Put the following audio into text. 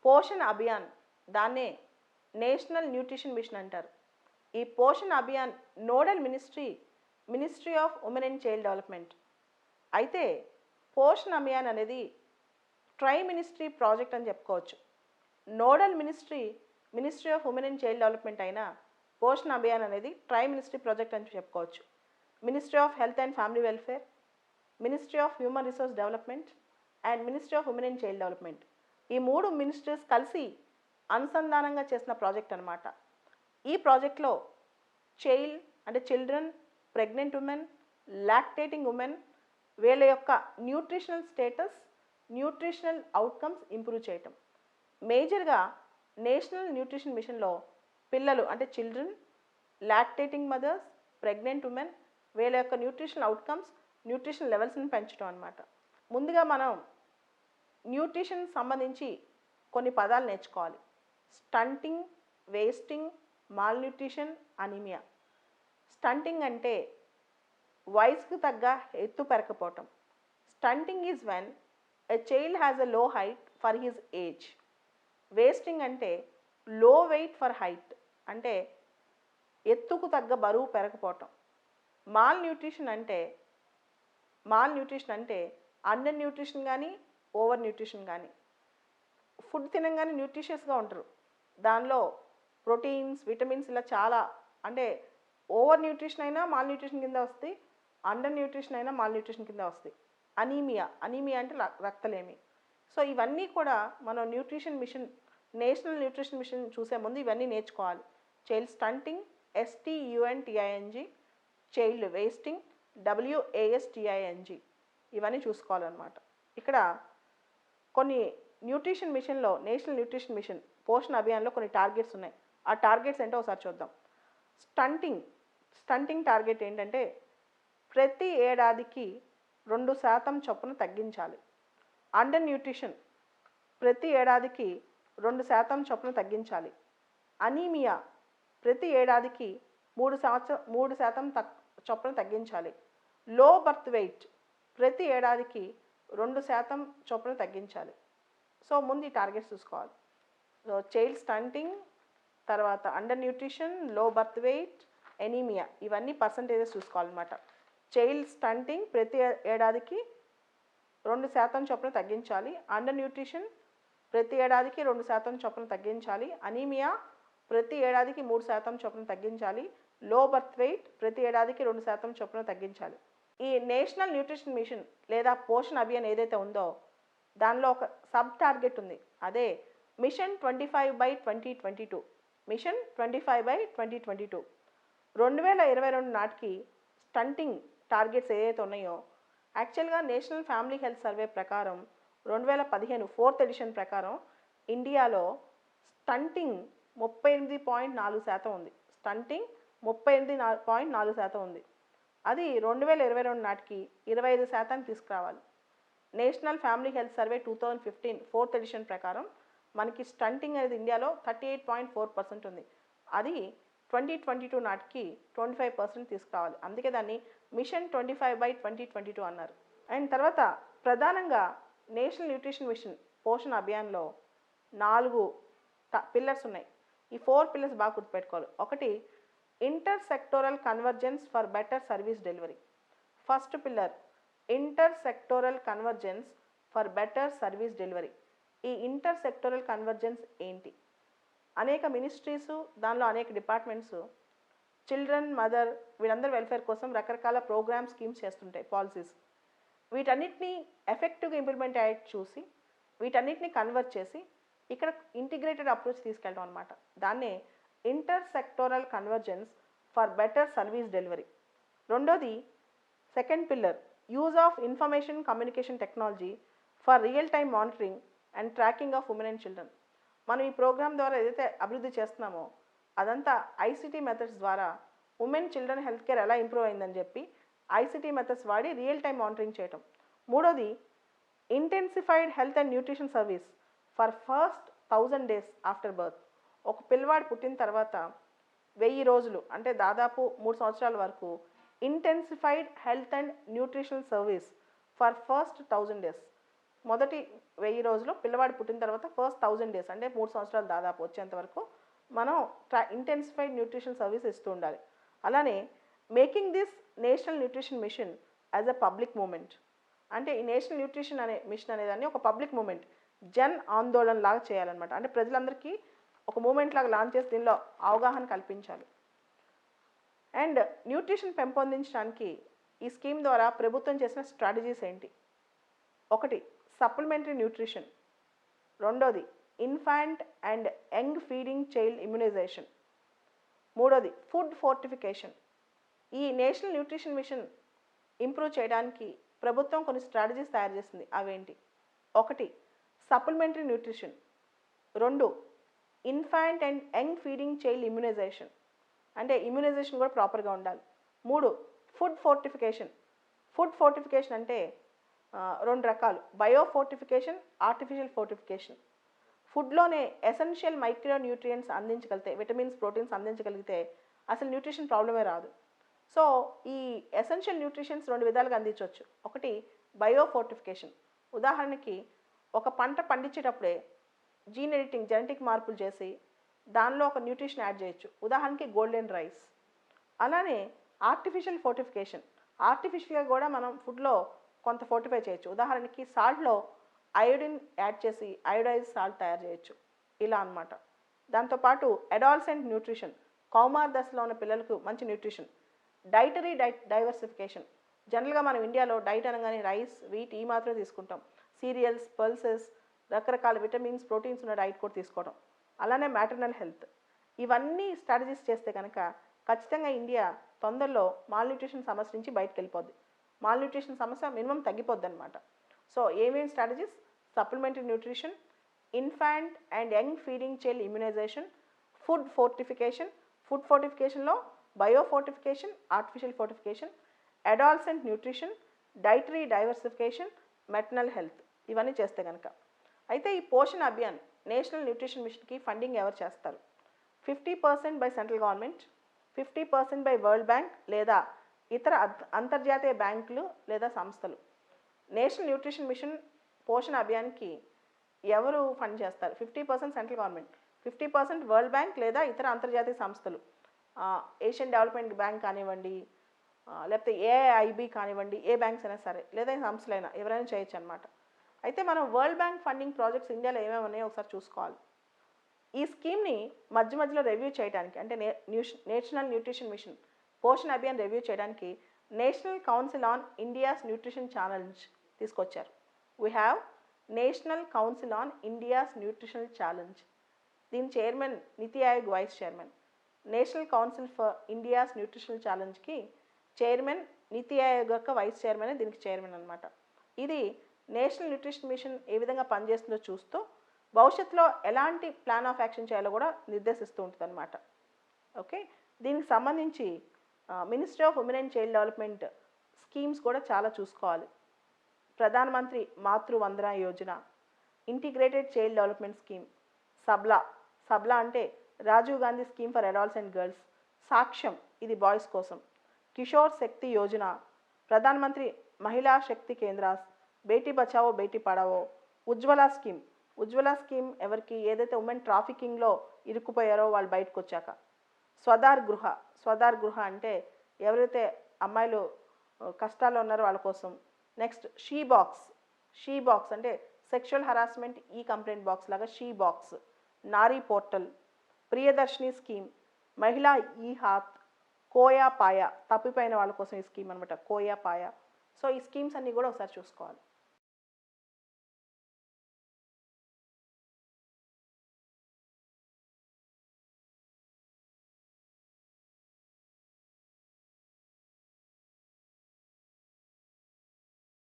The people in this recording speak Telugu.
పోషణ్ అభియాన్, దాన్నే నేషనల్ న్యూట్రిషన్ మిషన్ అంటారు. ఈ Poshan Abhiyan nodal ministry of women and child development. అయితే పోషణ్ అభియాన్ అనేది ట్రై మినిస్ట్రీ ప్రాజెక్ట్ అని చెప్పుకోవచ్చు. Nodal ministry of women and child development అయిన పోషణ్ అభియాన్ అనేది ట్రై మినిస్ట్రీ ప్రాజెక్ట్ అని చెప్పుకోవచ్చు. Ministry of health and family welfare, ministry of human resource development and ministry of women and child development, ఈ 3 మినిస్ట్రీస్ కలిసి అనుసంధానంగా చేసిన ప్రాజెక్ట్ అనమాట. ఈ ప్రాజెక్ట్లో children, pregnant women, lactating women వీళ్ళ యొక్క nutritional status, nutritional outcomes improve చేయటం. మేజర్గా నేషనల్ న్యూట్రిషన్ మిషన్లో పిల్లలు అంటే children, lactating mothers, pregnant women వీళ్ళ యొక్క న్యూట్రిషనల్ అవుట్కమ్స్, న్యూట్రిషన్ లెవెల్స్ని పెంచడం అనమాట. ముందుగా మనం న్యూట్రిషన్ సంబంధించి కొన్ని పదాలు నేర్చుకోవాలి. Stunting, wasting, malnutrition, anaemia. Stunting అంటే వయసుకు తగ్గ ఎత్తు పెరగకపోవటం. Stunting is when a child has a low height for his age. Wasting అంటే లో వెయిట్ ఫర్ హైట్, అంటే ఎత్తుకు తగ్గ బరువు పెరగపోవటం. మాల్ న్యూట్రిషన్ అంటే అండర్ న్యూట్రిషన్ కానీ ఓవర్ న్యూట్రిషన్ కానీ. ఫుడ్ తినంగానే న్యూట్రిషియస్గా ఉంటారు, దానిలో ప్రోటీన్స్, విటమిన్స్ ఇలా చాలా, అంటే ఓవర్ న్యూట్రిషన్ అయినా మాల్ న్యూట్రిషన్ కింద వస్తాయి, అండర్ న్యూట్రిషన్ అయినా మాల్ న్యూట్రిషన్ కింద వస్తాయి. అనీమియా అంటే రక్తలేమి. సో ఇవన్నీ కూడా మనం నేషనల్ న్యూట్రిషన్ మిషన్ చూసే ముందు ఇవన్నీ నేర్చుకోవాలి. Child stunting, STUNTING, child wasting, WASTING, ఇవన్నీ చూసుకోవాలన్నమాట. ఇక్కడ కొన్ని న్యూట్రిషన్ మిషన్లో, నేషనల్ న్యూట్రిషన్ మిషన్ పోషణ్ అభియాన్లో కొన్ని టార్గెట్స్ ఉన్నాయి. ఆ టార్గెట్స్ ఏంటో ఒకసారి చూద్దాం. స్టంటింగ్ టార్గెట్ ఏంటంటే ప్రతి ఏడాదికి 2% చొప్పున తగ్గించాలి. అండర్ న్యూట్రిషన్ ప్రతి ఏడాదికి 2% చొప్పున తగ్గించాలి. అనీమియా ప్రతి ఏడాదికి 3% చొప్పున తగ్గించాలి. లో బర్త్ వెయిట్ ప్రతి ఏడాదికి 2% చొప్పున తగ్గించాలి. సో ముందు ఈ టార్గెట్స్ చూసుకోవాలి. సో చైల్డ్ స్టంటింగ్, తర్వాత under nutrition, low birth weight, anaemia, ఇవన్నీ పర్సంటేజెస్ చూసుకోవాలన్నమాట. చైల్డ్ స్టంటింగ్ ప్రతి ఏడాదికి 2% చొప్పున తగ్గించాలి. అండర్ న్యూట్రిషన్ ప్రతి ఏడాదికి 2% చొప్పున తగ్గించాలి. అనీమియా ప్రతి ఏడాదికి 3% చొప్పున తగ్గించాలి. లో బర్త్ వెయిట్ ప్రతి ఏడాదికి 2% చొప్పున తగ్గించాలి. ఈ నేషనల్ న్యూట్రిషన్ మిషన్ లేదా పోషణ్ అభియాన్ ఏదైతే ఉందో దానిలో ఒక సబ్ టార్గెట్ ఉంది, అదే మిషన్ 25/2022. మిషన్ 25/2022 2022 నాటికి స్టంటింగ్ టార్గెట్స్ ఏదైతే ఉన్నాయో, యాక్చువల్గా నేషనల్ ఫ్యామిలీ హెల్త్ సర్వే ప్రకారం 2015 4th ఎడిషన్ ప్రకారం ఇండియాలో స్టంటింగ్ 38.4% ఉంది. స్టంటింగ్ 38.4% ఉంది. అది 2022 నాటికి 25% తీసుకురావాలి. National family health survey 2015 4th edition ప్రకారం మనకి స్టంటింగ్ అనేది ఇండియాలో 38.4% ఉంది. అది 2022 నాటికి 25% తీసుకురావాలి. అందుకే దాన్ని మిషన్ 25/2022 అన్నారు. అండ్ తర్వాత ప్రధానంగా నేషనల్ న్యూట్రిషన్ మిషన్ పోషణ్ అభియాన్లో 4 పిల్లర్స్ ఉన్నాయి. ఈ 4 పిల్లర్స్ బాగా గుర్తుపెట్టుకోవాలి. ఒకటి, intersectoral convergence for better service delivery. First pillar intersectoral convergence for better service delivery. ఈ ఇంటర్ సెక్టోరల్ కన్వర్జెన్స్ ఏంటి? అనేక మినిస్ట్రీస్, దానిలో అనేక డిపార్ట్మెంట్స్ చిల్డ్రన్, మదర్ వీళ్ళందరూ వెల్ఫేర్ కోసం రకరకాల ప్రోగ్రామ్స్, స్కీమ్స్ చేస్తుంటాయి, పాలసీస్. వీటన్నిటిని ఎఫెక్టివ్గా ఇంప్లిమెంట్ అయ్యేది చూసి వీటన్నిటిని కన్వర్ట్ చేసి ఇక్కడ ఇంటిగ్రేటెడ్ అప్రోచ్ తీసుకెళ్ళడం అనమాట. దాన్నే intersectoral convergence for better service delivery. రెండోది, second pillar, use of information communication technology for real time monitoring and tracking of women and children. మనం ఈ ప్రోగ్రామ్ ద్వారా ఏదైతే అభివృద్ధి చేస్తున్నామో అదంతా ICT మెథడ్స్ ద్వారా ఉమెన్, చిల్డ్రన్ హెల్త్ కేర్ ఎలా ఇంప్రూవ్ అయిందని చెప్పి ICT మెథడ్స్ వాడి రియల్ టైమ్ మానిటరింగ్ చేయటం. మూడోది, intensified health and nutrition service for first 1000 days after birth. ఒక పిల్లవాడు పుట్టిన తర్వాత 1000 రోజులు అంటే దాదాపు 3 సంవత్సరాల వరకు intensified health and nutritional service for first 1000 days. మొదటి 1000 రోజులు పిల్లవాడు పుట్టిన తర్వాత ఫస్ట్ 1000 డేస్ అంటే 3 సంవత్సరాలు దాదాపు వచ్చేంత వరకు మనం ఇంటెన్సిఫైడ్ న్యూట్రిషన్ సర్వీస్ ఇస్తూ ఉండాలి. అలానే making this national nutrition mission as a public movement, అంటే ఈ నేషనల్ న్యూట్రిషన్ అనే మిషన్ అనేదాన్ని ఒక పబ్లిక్ మూమెంట్, జన్ ఆందోళన లాగా చేయాలన్నమాట. అంటే ప్రజలందరికీ ఒక మూమెంట్ లాగా లాంచ్ చేసి దీనిలో అవగాహన కల్పించాలి. అండ్ న్యూట్రిషన్ పెంపొందించడానికి ఈ స్కీమ్ ద్వారా ప్రభుత్వం చేసిన స్ట్రాటజీస్ ఏంటి? ఒకటి, సప్లిమెంటరీ న్యూట్రిషన్. రెండోది, infant and young feeding child immunization. మూడోది, ఫుడ్ ఫోర్టిఫికేషన్. ఈ నేషనల్ న్యూట్రిషన్ మిషన్ ఇంప్రూవ్ చేయడానికి ప్రభుత్వం కొన్ని స్ట్రాటజీస్ తయారు చేసింది. అవేంటి? ఒకటి, సప్లిమెంటరీ న్యూట్రిషన్. రెండు, infant and young feeding child immunization, అంటే ఇమ్యునైజేషన్ కూడా ప్రాపర్గా ఉండాలి. మూడు, ఫుడ్ ఫోర్టిఫికేషన్. ఫుడ్ ఫోర్టిఫికేషన్ అంటే రెండు రకాలు, బయో ఫోర్టిఫికేషన్, ఆర్టిఫిషియల్ ఫోర్టిఫికేషన్. ఫుడ్లోనే ఎసెన్షియల్ మైక్రో న్యూట్రియంట్స్ అందించగలిగితే, విటమిన్స్, ప్రోటీన్స్ అందించగలిగితే అసలు న్యూట్రిషన్ ప్రాబ్లమే రాదు. సో ఈ ఎసెన్షియల్ న్యూట్రిషన్స్ రెండు విధాలుగా అందించవచ్చు. ఒకటి, బయో ఫోర్టిఫికేషన్. ఉదాహరణకి ఒక పంట పండించేటప్పుడే జీన్ ఎడిటింగ్, జెనెటిక్ మార్పులు చేసి దానిలో ఒక న్యూట్రిషన్ యాడ్ చేయొచ్చు. ఉదాహరణకి గోల్డెన్ రైస్. అలానే ఆర్టిఫిషియల్ ఫోర్టిఫికేషన్, ఆర్టిఫిషియల్గా కూడా మనం ఫుడ్లో కొంత ఫోర్టిఫై చేయొచ్చు. ఉదాహరణకి సాల్ట్లో అయోడిన్ యాడ్ చేసి అయోడైజ్ సాల్ట్ తయారు చేయొచ్చు. ఇలా అన్నమాట. దాంతోపాటు అడాల్సెంట్ న్యూట్రిషన్, కౌమార దశలో ఉన్న పిల్లలకు మంచి న్యూట్రిషన్. Dietary diversification. జనరల్గా మనం ఇండియాలో డైట్ అనగానే రైస్, వీట్ ఈ మాత్రమే తీసుకుంటాం. సీరియల్స్, పల్సెస్, రకరకాల విటమిన్స్, ప్రోటీన్స్ ఉన్న డైట్ కూడా తీసుకోవడం. అలానే మ్యాటర్నల్ హెల్త్. ఇవన్నీ స్ట్రాటజీస్ చేస్తే కనుక ఖచ్చితంగా ఇండియా తొందరలో మాల్ న్యూట్రిషన్ సమస్య నుంచి బయటకు వెళ్ళిపోద్ది. మాల్ న్యూట్రిషన్ సమస్య మినిమం తగ్గిపోద్ది అనమాట. సో ఏమేమి strategies? Supplementary nutrition, infant and young feeding child immunisation, food fortification. Food ఫోర్టిఫికేషన్లో bio fortification, artificial fortification, adolescent nutrition, dietary diversification, maternal health. ఇవన్నీ చేస్తే కనుక. అయితే ఈ పోషణ్ అభియాన్ నేషనల్ న్యూట్రిషన్ మిషన్కి ఫండింగ్ ఎవరు చేస్తారు? 50% by central government, 50% by world bank లేదా ఇతర అంతర్జాతీయ బ్యాంకులు లేదా సంస్థలు. నేషనల్ న్యూట్రిషన్ మిషన్ పోషణ్ అభియాన్కి ఎవరు ఫండ్ చేస్తారు? 50% సెంట్రల్ గవర్నమెంట్, 50% వరల్డ్ బ్యాంక్ లేదా ఇతర అంతర్జాతీయ సంస్థలు. ఏషియన్ డెవలప్మెంట్ బ్యాంక్ కానివ్వండి, లేకపోతే ఏఐఐబి కానివ్వండి, ఏ బ్యాంక్స్ అయినా సరే, లేదా సంస్థలైనా ఎవరైనా చేయొచ్చు అనమాట. అయితే మనం వరల్డ్ బ్యాంక్ ఫండింగ్ ప్రాజెక్ట్స్ ఇండియాలో ఏమేమి ఉన్నాయో ఒకసారి చూసుకోవాలి. ఈ స్కీమ్ని మధ్య మధ్యలో రివ్యూ చేయడానికి, అంటే national nutrition mission Poshan Abhiyan review చేయడానికి national council on India's nutrition challenge తీసుకొచ్చారు. We have national council on India's nutritional challenge. దీని chairman NITI Aayog vice chairman. National council for India's nutritional ఛాలెంజ్కి చైర్మన్ నీతి ఆయోగ్ యొక్క వైస్ చైర్మన్, దీనికి చైర్మన్ అనమాట. ఇది నేషనల్ న్యూట్రిషన్ మిషన్ ఏ విధంగా పనిచేస్తుందో చూస్తూ భవిష్యత్తులో ఎలాంటి ప్లాన్ ఆఫ్ యాక్షన్ చేయాలో కూడా నిర్దేశిస్తూ ఉంటుంది అనమాట. ఓకే, దీనికి సంబంధించి ministry of women and child development schemes కూడా చాలా చూసుకోవాలి. Pradhan Mantri Matru Vandana Yojana, integrated child development scheme, Sabla అంటే Rajiv Gandhi scheme for adults and girls, సాక్ష్యం ఇది బాయ్స్ కోసం, కిషోర్ శక్తి యోజన, ప్రధానమంత్రి మహిళా శక్తి కేంద్రాస్, బేటీ బచావో బేటీ పడావో, ఉజ్వల స్కీమ్ ఎవరికి? ఏదైతే ఉమెన్ ట్రాఫికింగ్లో ఇరుక్కుపోయారో వాళ్ళు బయటకు వచ్చాక. స్వదార్ గృహ అంటే ఎవరైతే అమ్మాయిలు కష్టాల్లో ఉన్నారో వాళ్ళ కోసం. నెక్స్ట్ షీ బాక్స్ అంటే సెక్షువల్ హరాస్మెంట్ ఈ కంప్లైంట్ బాక్స్ లాగా she box. Nari portal, Priyadarshini scheme, మహిళా ఈ హాత్, కోయా పాయ తప్పిపోయిన వాళ్ళ కోసం ఈ స్కీమ్ అనమాట, కోయా పాయ. సో ఈ స్కీమ్స్ అన్నీ కూడా ఒకసారి చూసుకోవాలి.